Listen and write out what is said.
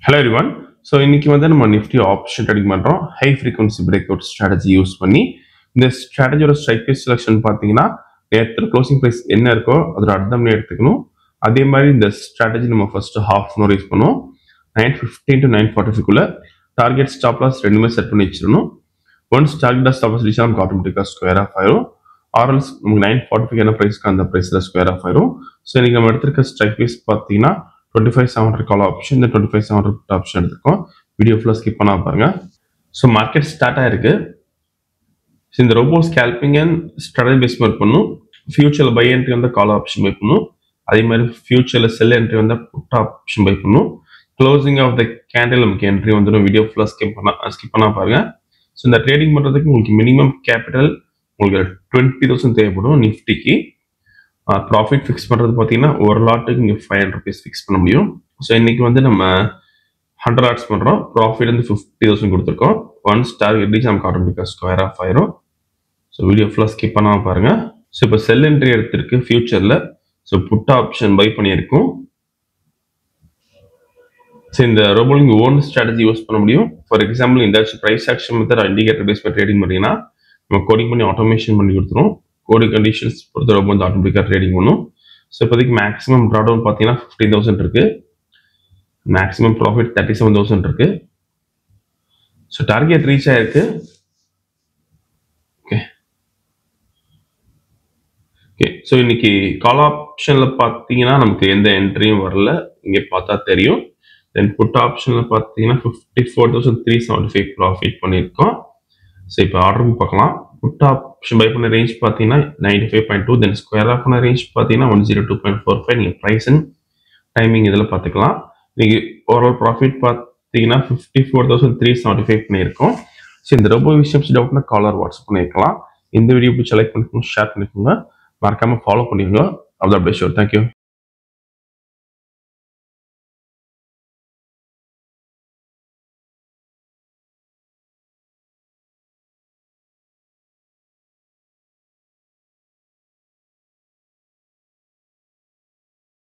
Hello everyone. So இன்னைக்கு வந்து நம்ம நிஃப்டி ஆப்ஷன் ட்ரேடிங் பண்றோம். High frequency break out strategy use பண்ணி இந்த ஸ்ட்ராட்டஜியோட ஸ்ட்ரைக் ப்ரைஸ் செலக்ஷன் பார்த்தீங்கன்னா நேற்று க்ளோசிங் ப்ரைஸ் என்ன இருக்கோ அதோட அர்த்தம் எடுத்துக்கணும். அதே மாதிரி இந்த ஸ்ட்ராட்டஜி நம்ம ஃபர்ஸ்ட் ஹாஃப் அன் யூஸ் பண்ணுவோம். 9:15 to 9:45 டார்கெட் ஸ்டாப் லாஸ் ரெண்டுமே செட் பண்ணி வச்சிடணும். Once target stop loss reach நமக்கு ஆட்டோமேட்டிக்காக ஸ்கொயர் ஆஃப் ஆயிரும். ஆர்எல்ஸ் நமக்கு 9:45 என்ன ப்ரைஸ்க்கு அந்த ப்ரைஸில் ஸ்கொயர் ஆஃப் ஆயிரும். ஸோ இன்னைக்கு நம்ம எடுத்திருக்க ஸ்ட்ரைக் ப்ரைஸ் பார்த்தீங்கன்னா 25,700 கால் ஆப்ஷன், இந்த 25,700 ஆப்ஷன் எடுத்துருக்கோம். வீடியோ ஃபுல்லாக ஸ்கிப் பண்ணா பாருங்க. ஸோ மார்க்கெட் ஸ்டார்ட் ஆயிருக்கு. ஸோ இந்த robo scalping and strategy base work பண்ணும். ஃபியூச்சரில் பை என்ட்ரி வந்து கால் ஆப்ஷன் பை பண்ணும். அதே மாதிரி ஃபியூச்சரில் செல் என்ட்ரி வந்து புட் ஆப்ஷன் பை பண்ணும். க்ளோசிங் ஆஃப் த கேண்டில் நமக்கு என்ட்ரி வந்துடும். வீடியோ ஃபுல்லாக ஸ்கிப் பண்ணா பாருங்க. ஸோ இந்த ட்ரேடிங் பண்ணுறதுக்கு உங்களுக்கு மினிமம் கேபிட்டல் உங்களுக்கு 20,000 தேவைப்படும். நிஃப்டிக்கு ப்ராஃபிட் ஃபிக்ஸ் பண்ணுறது பார்த்தீங்கன்னா ஒரு லாட்டுக்கு இங்கே 500 rupees ஃபிக்ஸ் பண்ண முடியும். ஸோ இன்னைக்கு வந்து நம்ம 100 லாட்ஸ் பண்ணுறோம். ப்ராஃபிட் வந்து 50,000 கொடுத்துருக்கோம். ஒன்ஸ் டார்கெட் ரீச் நமக்கு ஆட்டோமேட்டிக்காக ஸ்கொயர் ஆஃப் ஆயிரும். ஸோ வீடியோ ஃபுல்லாக ஸ்கிப் பண்ணாமல் பாருங்கள். ஸோ இப்போ செல் என்ட்ரி எடுத்திருக்கு ஃபியூச்சரில். ஸோ புட் ஆப்ஷன் பை பண்ணியிருக்கும். ஸோ இந்த ரோபோ நீங்கள் ஓன் ஸ்ட்ராட்டஜி யூஸ் பண்ண முடியும். ஃபார் எக்ஸாம்பிள் இந்த price action method indicator base பண்ணி ட்ரேடிங் பண்ணிங்கன்னா நம்ம கோடிங் பண்ணி ஆட்டோமேஷன் பண்ணி கொடுத்துரும். கோடி கண்டிஷன்ஸ் பொறுத்த ரொம்ப வந்து ஆட்டோமேட்டிக்காக ட்ரேடிங் பண்ணும். ஸோ இப்போதைக்கு மேக்ஸிமம் ட்ராடவுன் பார்த்தீங்கன்னா 50,000 இருக்கு. மேக்ஸிமம் ப்ராஃபிட் 37,000 இருக்கு. ஸோ டார்கெட் ரீச் ஆயிருக்கு. ஓகே ஓகே ஸோ இன்னைக்கு கால் ஆப்ஷனில் பார்த்தீங்கன்னா நமக்கு எந்த என்ட்ரியும் வரல. இங்கே பார்த்தா தெரியும். தென் புட் ஆப்ஷனில் பார்த்தீங்கன்னா 54,375 ப்ராஃபிட் பண்ணியிருக்கோம். ஸோ இப்போ ஆர்டரும் பார்க்கலாம். புட் ஆப்ஷன் பை பண்ண ரேஞ்ச் பார்த்தீங்கன்னா 95.2, தென் ஸ்கொயர் ஆஃப் பண்ண ரேஞ்ச் பார்த்தீங்கன்னா 102.45. நீங்கள் ப்ரைஸ் அண்ட் டைமிங் இதில் பார்த்துக்கலாம். நீங்கள் ஓவரால் ப்ராஃபிட் பார்த்தீங்கன்னா 54,375 பண்ணியிருக்கோம். ஸோ இந்த ரொம்ப விஷயம் டவுட்னா காலர் வாட்ஸ்அப் பண்ணியிருக்கலாம். இந்த வீடியோ பிடிச்சி லைக் பண்ணிக்கோங்க, ஷேர் பண்ணிக்கோங்க, மறக்காமல் ஃபாலோ பண்ணிக்கோங்க. அவ்வளோ அப்படியே ஷோர். தேங்க்யூ.